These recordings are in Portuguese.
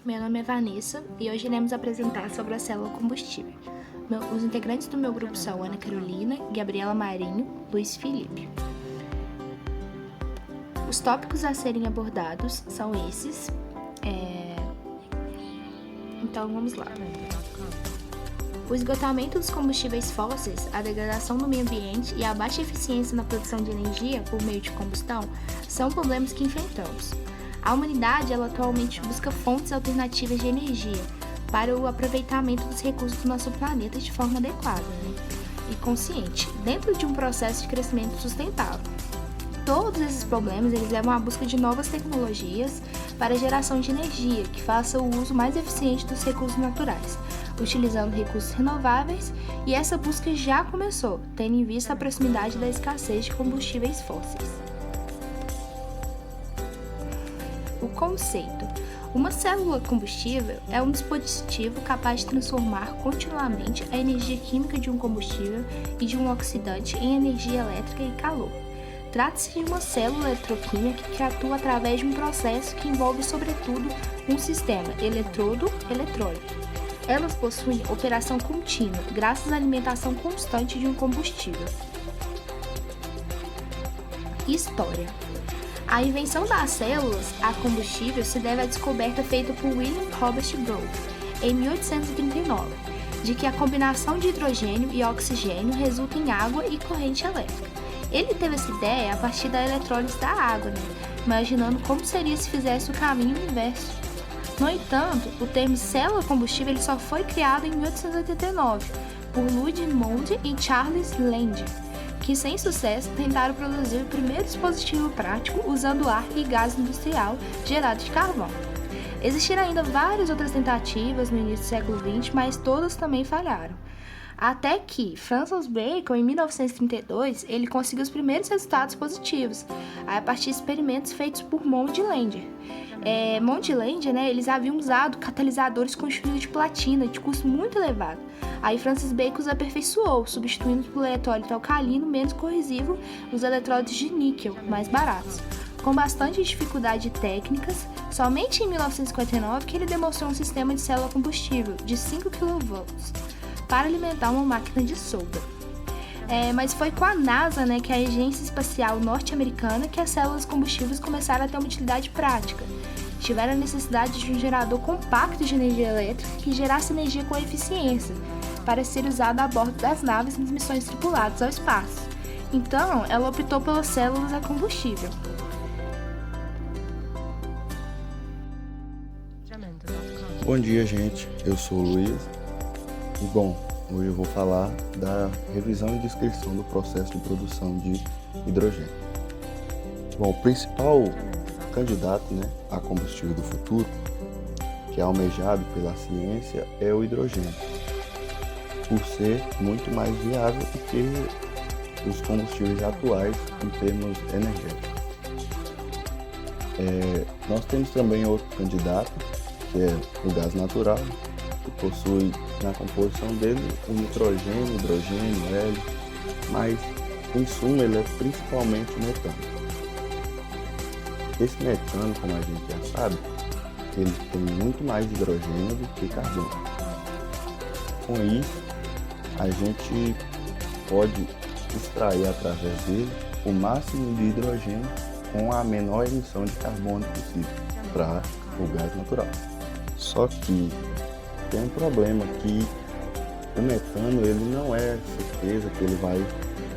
Meu nome é Vanessa e hoje iremos apresentar sobre a célula combustível. Os integrantes do meu grupo são Ana Carolina, Gabriela Marinho, Luiz Felipe. Os tópicos a serem abordados são esses. Então vamos lá. O esgotamento dos combustíveis fósseis, a degradação do meio ambiente e a baixa eficiência na produção de energia por meio de combustão são problemas que enfrentamos. A humanidade atualmente busca fontes alternativas de energia para o aproveitamento dos recursos do nosso planeta de forma adequada e consciente, dentro de um processo de crescimento sustentável. Todos esses problemas levam à busca de novas tecnologias para a geração de energia que faça o uso mais eficiente dos recursos naturais, utilizando recursos renováveis, e essa busca já começou, tendo em vista a proximidade da escassez de combustíveis fósseis. O conceito. Uma célula combustível é um dispositivo capaz de transformar continuamente a energia química de um combustível e de um oxidante em energia elétrica e calor. Trata-se de uma célula eletroquímica que atua através de um processo que envolve, sobretudo, um sistema eletrodo-eletrólito. Elas possuem operação contínua, graças à alimentação constante de um combustível. História. A invenção das células a combustível se deve à descoberta feita por William Robert Brough, em 1839, de que a combinação de hidrogênio e oxigênio resulta em água e corrente elétrica. Ele teve essa ideia a partir da eletrólise da água, imaginando como seria se fizesse o caminho inverso. No entanto, o termo célula combustível ele só foi criado em 1889 por Ludwig Monde e Charles Linde, que sem sucesso tentaram produzir o primeiro dispositivo prático usando ar e gás industrial gerado de carvão. Existiram ainda várias outras tentativas no início do século XX, mas todas também falharam. Até que Francis Bacon, em 1932, ele conseguiu os primeiros resultados positivos, a partir de experimentos feitos por Monde e Linde. Monde e Linde, eles haviam usado catalisadores construídos de platina, de custo muito elevado. Aí Francis Bacon os aperfeiçoou, substituindo por eletrólito alcalino menos corrosivo os eletrólitos de níquel, mais baratos. Com bastante dificuldade técnicas, somente em 1959 que ele demonstrou um sistema de célula combustível de 5 kV para alimentar uma máquina de solda. Mas foi com a NASA, que a Agência Espacial Norte-Americana, que as células combustíveis começaram a ter uma utilidade prática. Tiveram a necessidade de um gerador compacto de energia elétrica que gerasse energia com eficiência, para ser usado a bordo das naves nas missões tripuladas ao espaço. Então, ela optou pelas células a combustível. Bom dia, gente. Eu sou o Luiz. E bom, hoje eu vou falar da revisão e descrição do processo de produção de hidrogênio. Bom, o principal candidato a combustível do futuro, que é almejado pela ciência, é o hidrogênio, por ser muito mais viável do que os combustíveis atuais em termos energéticos. Nós temos também outro candidato, que é o gás natural, que possui na composição dele o nitrogênio, hidrogênio, hélio, mas em suma ele é principalmente o metano. Esse metano, como a gente já sabe, ele tem muito mais hidrogênio do que carbono. Com isso, a gente pode extrair através dele o máximo de hidrogênio com a menor emissão de carbono possível para o gás natural. Só que tem um problema que o metano ele não é certeza que ele vai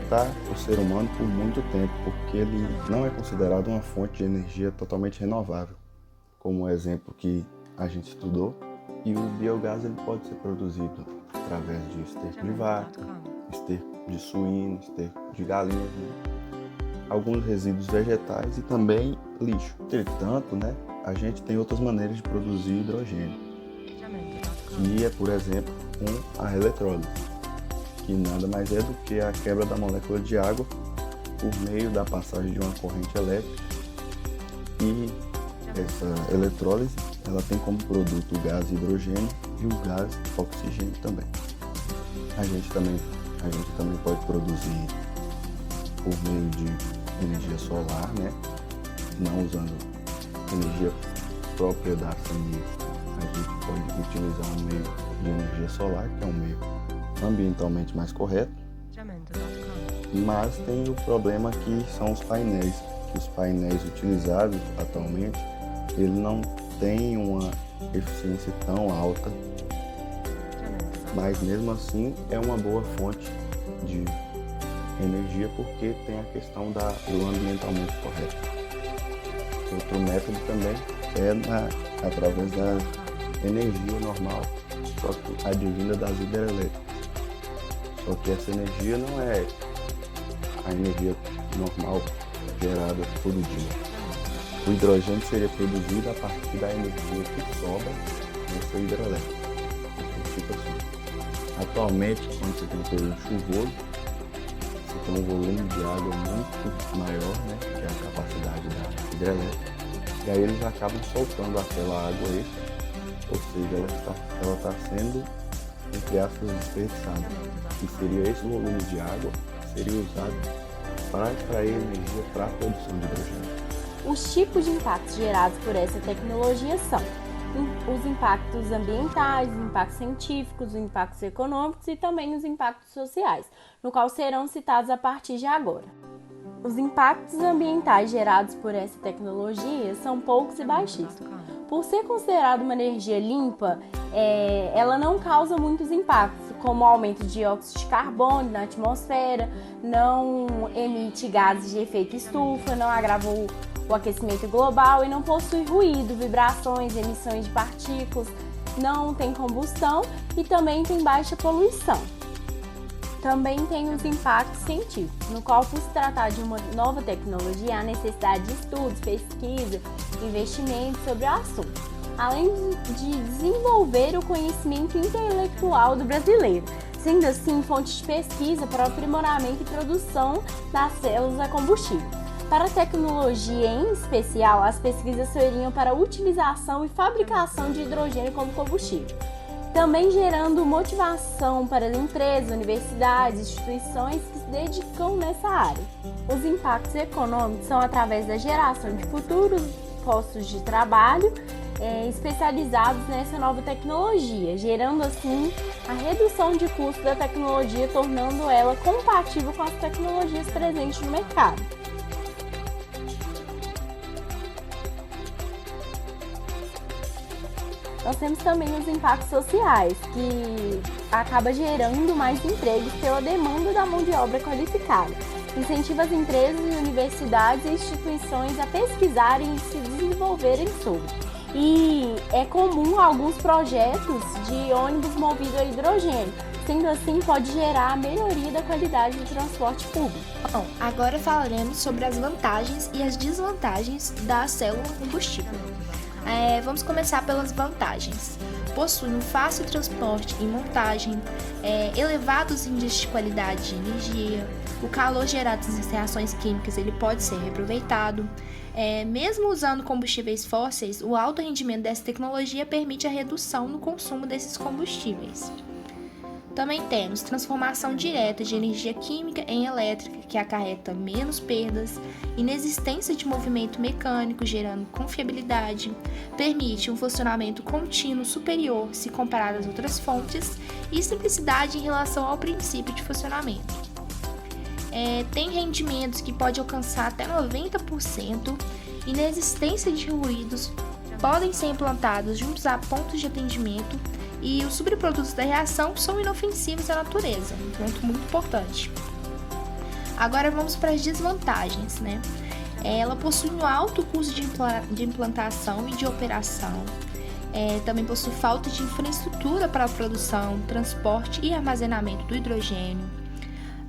estar o ser humano por muito tempo, porque ele não é considerado uma fonte de energia totalmente renovável, como o exemplo que a gente estudou. E o biogás ele pode ser produzido através de esterco de vaca, esterco de suíno, esterco de galinhas, alguns resíduos vegetais e também lixo. Entretanto, a gente tem outras maneiras de produzir hidrogênio, que é, por exemplo, com a eletrólise, que nada mais é do que a quebra da molécula de água por meio da passagem de uma corrente elétrica. E essa eletrólise ela tem como produto o gás hidrogênio e o gás oxigênio também. A gente também pode produzir por meio de energia solar, não usando energia própria da família. A utilizar um meio de energia solar, que é um meio ambientalmente mais correto, mas tem o problema que são os painéis, que os painéis utilizados atualmente, ele não tem uma eficiência tão alta, mas mesmo assim é uma boa fonte de energia porque tem a questão do ambientalmente correto. Outro método também é através da energia normal, só que advinda das hidrelétricas. Só que essa energia não é a energia normal gerada todo dia. O hidrogênio seria produzido a partir da energia que sobra nessa hidrelétrica. Então, tipo assim, atualmente, quando você tem um período chuvoso, você tem um volume de água muito maior, né, que é a capacidade da hidrelétrica, e aí eles acabam soltando aquela água extra, ou seja, ela está sendo, entre aspas, desperdiçada. E seria esse volume de água que seria usado para extrair energia para a produção de hidrogênio. Os tipos de impactos gerados por essa tecnologia são os impactos ambientais, os impactos científicos, os impactos econômicos e também os impactos sociais, no qual serão citados a partir de agora. Os impactos ambientais gerados por essa tecnologia são poucos e baixíssimos. Por ser considerada uma energia limpa, ela não causa muitos impactos, como o aumento de dióxido de carbono na atmosfera, não emite gases de efeito estufa, não agrava o aquecimento global e não possui ruído, vibrações, emissões de partículas, não tem combustão e também tem baixa poluição. Também tem os impactos científicos, no qual, por se tratar de uma nova tecnologia, há necessidade de estudos, pesquisa, investimentos sobre o assunto, além de desenvolver o conhecimento intelectual do brasileiro, sendo assim fonte de pesquisa para o aprimoramento e produção das células a combustível. Para a tecnologia em especial, as pesquisas seriam para a utilização e fabricação de hidrogênio como combustível, também gerando motivação para as empresas, universidades, instituições que se dedicam nessa área. Os impactos econômicos são através da geração de futuros postos de trabalho especializados nessa nova tecnologia, gerando assim a redução de custo da tecnologia, tornando ela compatível com as tecnologias presentes no mercado. Nós temos também os impactos sociais, que acaba gerando mais empregos pela demanda da mão de obra qualificada. Incentiva as empresas, universidades e instituições a pesquisarem e se desenvolverem sobre. E é comum alguns projetos de ônibus movido a hidrogênio. Sendo assim, pode gerar a melhoria da qualidade do transporte público. Bom, agora falaremos sobre as vantagens e as desvantagens da célula combustível. Vamos começar pelas vantagens. Possui um fácil transporte e montagem, elevados índices de qualidade de energia, o calor gerado nas reações químicas ele pode ser reaproveitado. Mesmo usando combustíveis fósseis, o alto rendimento dessa tecnologia permite a redução no consumo desses combustíveis. Também temos transformação direta de energia química em elétrica, que acarreta menos perdas, inexistência de movimento mecânico, gerando confiabilidade, permite um funcionamento contínuo superior se comparado às outras fontes e simplicidade em relação ao princípio de funcionamento. Tem rendimentos que pode alcançar até 90%, inexistência de ruídos, podem ser implantados juntos a pontos de atendimento, e os subprodutos da reação são inofensivos à natureza, um ponto muito importante. Agora vamos para as desvantagens, né? Ela possui um alto custo de implantação e de operação, também possui falta de infraestrutura para a produção, transporte e armazenamento do hidrogênio,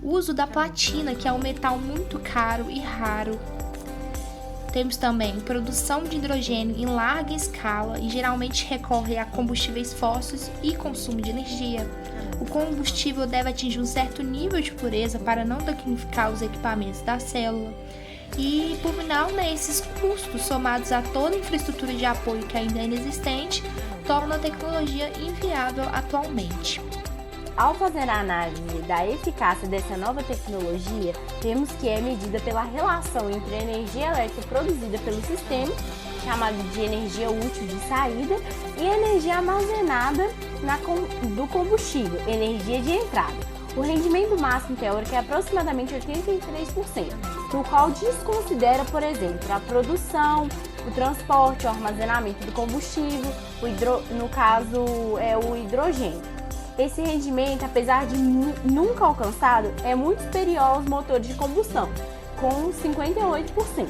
o uso da platina, que é um metal muito caro e raro. Temos também produção de hidrogênio em larga escala e geralmente recorre a combustíveis fósseis e consumo de energia. O combustível deve atingir um certo nível de pureza para não danificar os equipamentos da célula. E, por final, esses custos, somados a toda a infraestrutura de apoio que ainda é inexistente, tornam a tecnologia inviável atualmente. Ao fazer a análise da eficácia dessa nova tecnologia, vemos que é medida pela relação entre a energia elétrica produzida pelo sistema chamado de energia útil de saída, e energia armazenada do combustível, energia de entrada. O rendimento máximo teórico é aproximadamente 83%, no qual desconsidera, por exemplo, a produção, o transporte, o armazenamento do combustível, no caso é o hidrogênio. Esse rendimento, apesar de nunca alcançado, é muito superior aos motores de combustão, com 58%.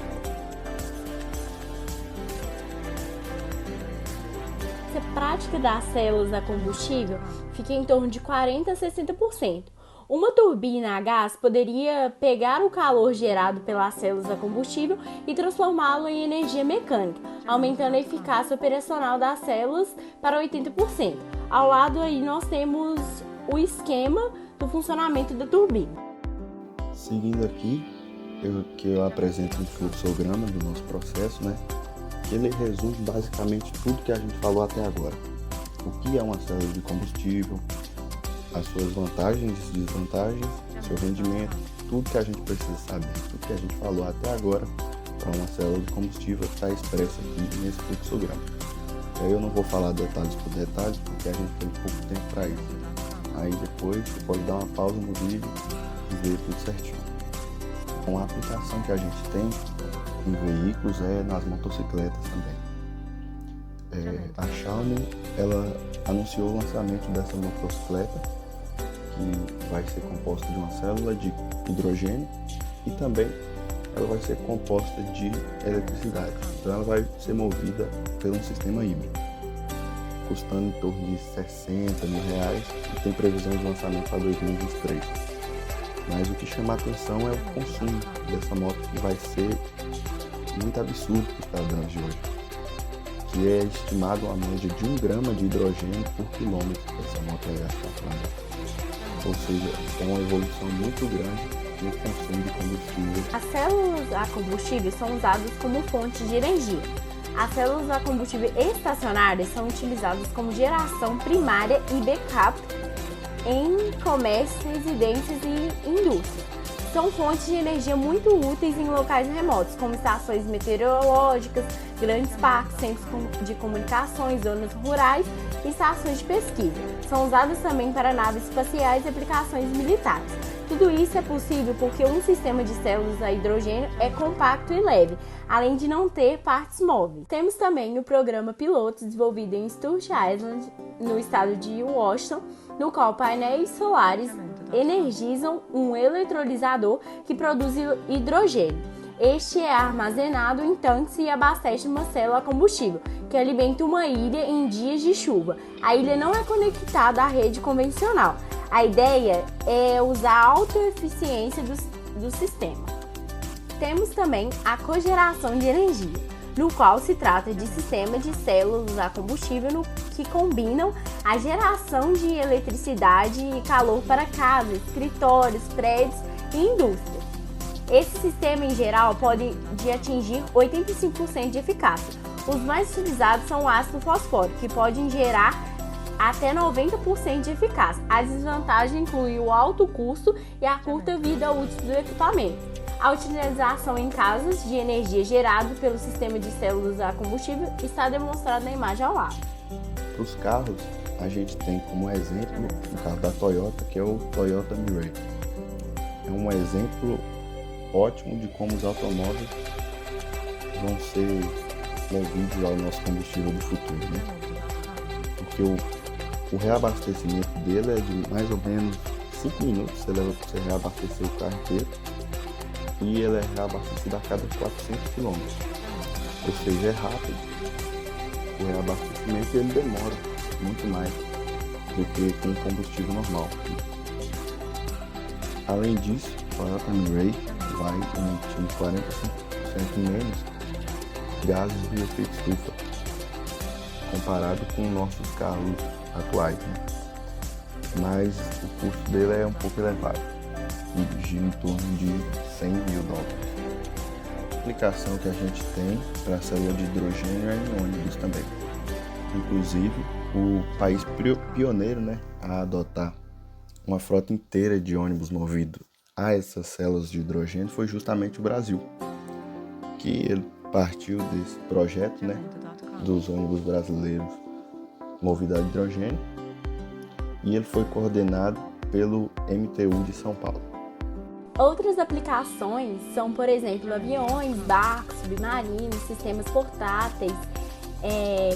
A prática das células a combustível fica em torno de 40% a 60%. Uma turbina a gás poderia pegar o calor gerado pelas células a combustível e transformá-lo em energia mecânica, aumentando a eficácia operacional das células para 80%. Ao lado aí nós temos o esquema do funcionamento da turbina. Seguindo aqui, eu apresento um fluxograma do nosso processo, né? Que ele resume basicamente tudo que a gente falou até agora. O que é uma célula de combustível, as suas vantagens e desvantagens, seu rendimento, tudo que a gente precisa saber, tudo que a gente falou até agora para uma célula de combustível está expresso aqui nesse fluxograma. E aí eu não vou falar detalhes por detalhes, porque a gente tem pouco tempo para isso. Aí depois você pode dar uma pausa no vídeo e ver tudo certinho. Então a aplicação que a gente tem em veículos é nas motocicletas também. A Xiaomi, ela anunciou o lançamento dessa motocicleta, que vai ser composta de uma célula de hidrogênio e também ela vai ser composta de eletricidade. Então ela vai ser movida por um sistema híbrido, custando em torno de R$60 mil e tem previsão de lançamento para 2023. Mas o que chama a atenção é o consumo dessa moto, que vai ser muito absurdo para os cidadãos de hoje, que é estimado uma média de 1 grama de hidrogênio por quilômetro que essa moto vai gastar para andar. Ou seja, é uma evolução muito grande no consumo de combustível. As células a combustível são usadas como fonte de energia. As células a combustível estacionárias são utilizadas como geração primária e backup em comércios, residências e indústrias. São fontes de energia muito úteis em locais remotos, como estações meteorológicas, grandes parques, centros de comunicações, zonas rurais e estações de pesquisa. São usadas também para naves espaciais e aplicações militares. Tudo isso é possível porque um sistema de células a hidrogênio é compacto e leve, além de não ter partes móveis. Temos também o programa piloto desenvolvido em Stuart Island, no estado de Washington, no qual painéis solares energizam um eletrolisador que produz hidrogênio. Este é armazenado em tanques e abastece uma célula a combustível, que alimenta uma ilha em dias de chuva. A ilha não é conectada à rede convencional. A ideia é usar a alta eficiência do sistema. Temos também a cogeração de energia, no qual se trata de sistema de células a combustível que combinam a geração de eletricidade e calor para casas, escritórios, prédios e indústrias. Esse sistema, em geral, pode atingir 85% de eficácia. Os mais utilizados são o ácido fosfórico, que podem gerar até 90% de eficácia. A desvantagem inclui o alto custo e a curta vida útil do equipamento. A utilização em casas de energia gerada pelo sistema de células a combustível está demonstrada na imagem ao lado. Para os carros, a gente tem como exemplo o carro da Toyota, que é o Toyota Mirai. É um exemplo ótimo de como os automóveis vão ser movidos ao nosso combustível do futuro, né? Porque o reabastecimento dele é de mais ou menos 5 minutos, você leva para você reabastecer o carro inteiro, e ele é reabastecido a cada 400 km. Ou seja, é rápido o reabastecimento e ele demora muito mais do que com o combustível normal. Além disso, o Toyota Mirai vai emitir 45% menos gases de efeito estufa comparado com nossos carros atuais, né? Mas o custo dele é um pouco elevado, gira em torno de $100 mil. A aplicação que a gente tem para a célula de hidrogênio é em ônibus também. Inclusive, o país pioneiro, né, a adotar uma frota inteira de ônibus movido a essas células de hidrogênio foi justamente o Brasil, que ele partiu desse projeto, né, dos ônibus brasileiros movidos a hidrogênio, e ele foi coordenado pelo MTU de São Paulo. Outras aplicações são, por exemplo, aviões, barcos, submarinos, sistemas portáteis.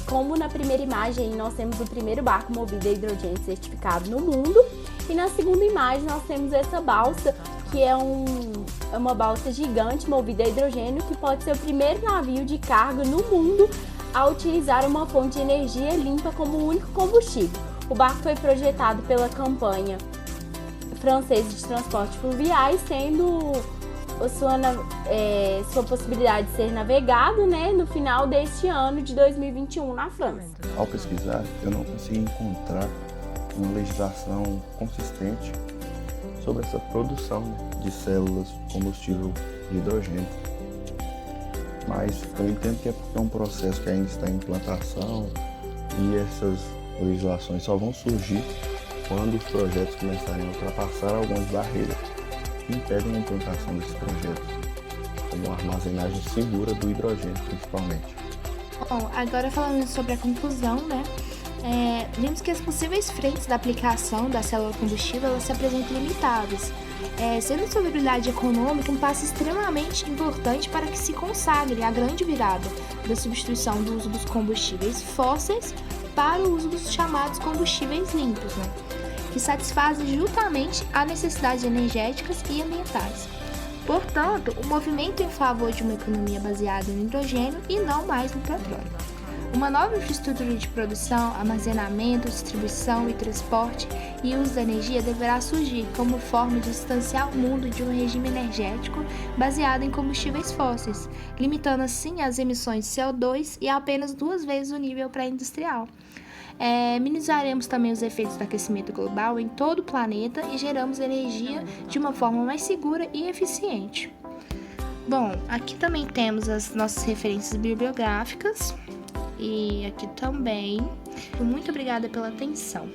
Como na primeira imagem nós temos o primeiro barco movido a hidrogênio certificado no mundo, e na segunda imagem nós temos essa balsa, que é uma balsa gigante movida a hidrogênio, que pode ser o primeiro navio de carga no mundo a utilizar uma fonte de energia limpa como único combustível. O barco foi projetado pela Companhia Francesa de Transportes Fluviais, tendo sua possibilidade de ser navegado, né, no final deste ano de 2021 na França. Ao pesquisar, eu não consegui encontrar uma legislação consistente sobre essa produção de células de combustível de hidrogênio. Mas eu entendo que é porque é um processo que ainda está em implantação e essas legislações só vão surgir quando os projetos começarem a ultrapassar algumas barreiras que impedem a implantação desses projetos, como a armazenagem segura do hidrogênio, principalmente. Bom, agora falando sobre a conclusão, né? Vimos que as possíveis frentes da aplicação da célula combustível elas se apresentam limitadas, sendo a sustentabilidade econômica um passo extremamente importante para que se consagre a grande virada da substituição do uso dos combustíveis fósseis para o uso dos chamados combustíveis limpos, né? Que satisfazem justamente as necessidades energéticas e ambientais. Portanto, o movimento em favor de uma economia baseada no hidrogênio e não mais no petróleo. Uma nova infraestrutura de produção, armazenamento, distribuição e transporte e uso da energia deverá surgir como forma de distanciar o mundo de um regime energético baseado em combustíveis fósseis, limitando assim as emissões de CO2 e apenas 2 vezes o nível pré-industrial. Minimizaremos também os efeitos do aquecimento global em todo o planeta e geramos energia de uma forma mais segura e eficiente. Bom, aqui também temos as nossas referências bibliográficas e aqui também. Muito obrigada pela atenção.